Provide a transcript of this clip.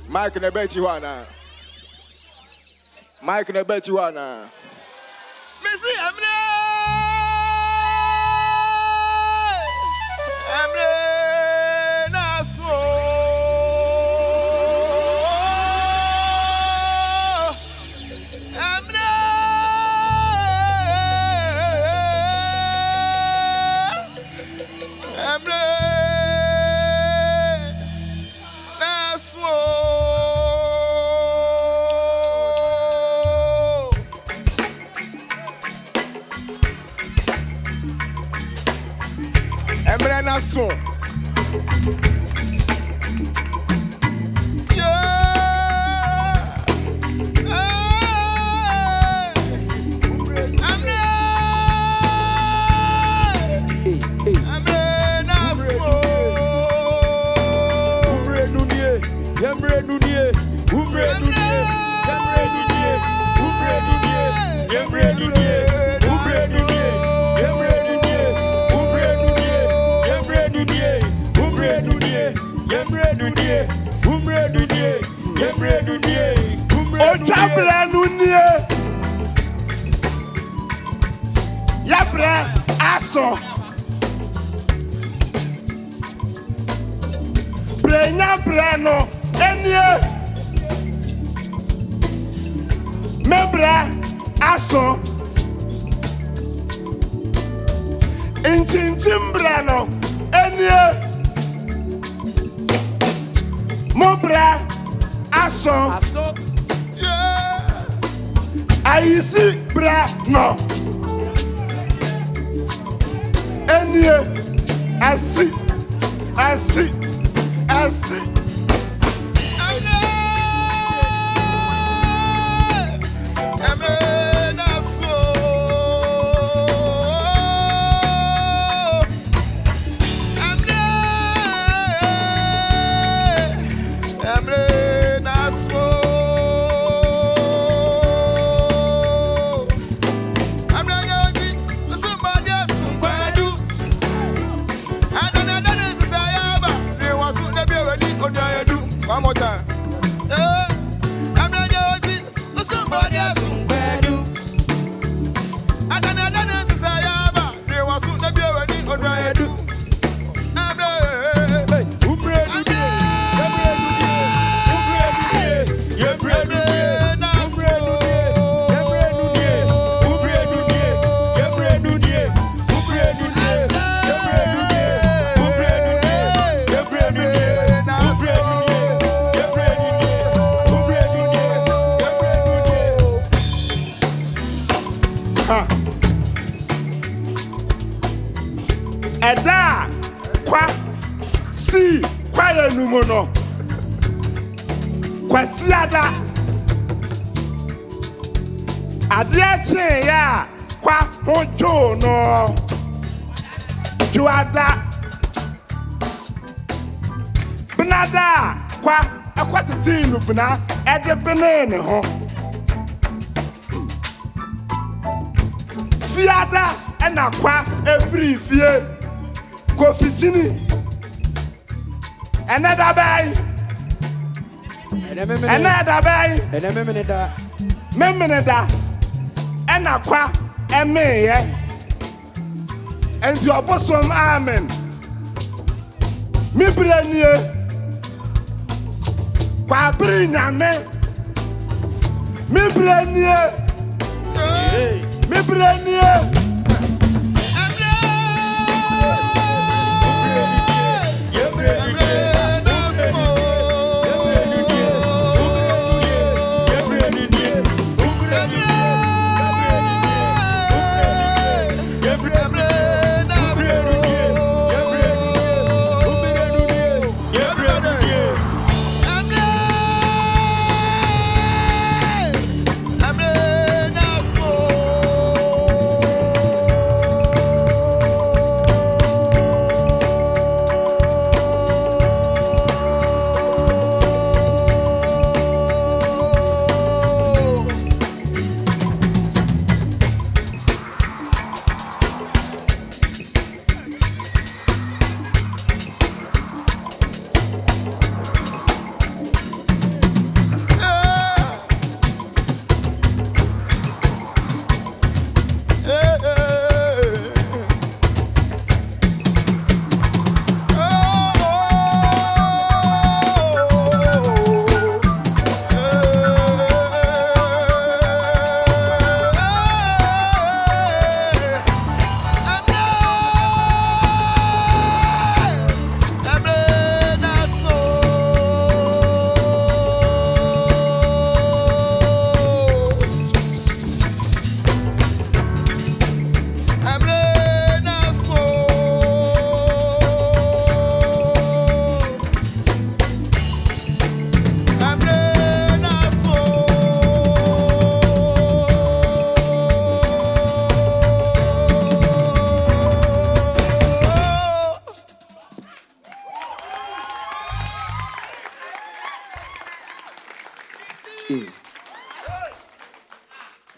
Mike na bet you wana. Mike na bet you wana. Missy Emre Naso. Naso. Otwaberɛ nunie yabrɛ aso Brenya brɛ no enie mebrɛ aso Nkyinkyim brɛ no enie mobrɛ aso Ayisi brɛ no enie asi one more time. Eda kwa si kwa yenumono kwa siada adiache ya kwa hojo no juada benada kwa akwatitinu bena ede benene ho fiada ena kwa efri fie Kofi chini another bay memmeneda ena kwa emeye and your bosom amen mi brenie kwa brinyame mi brenie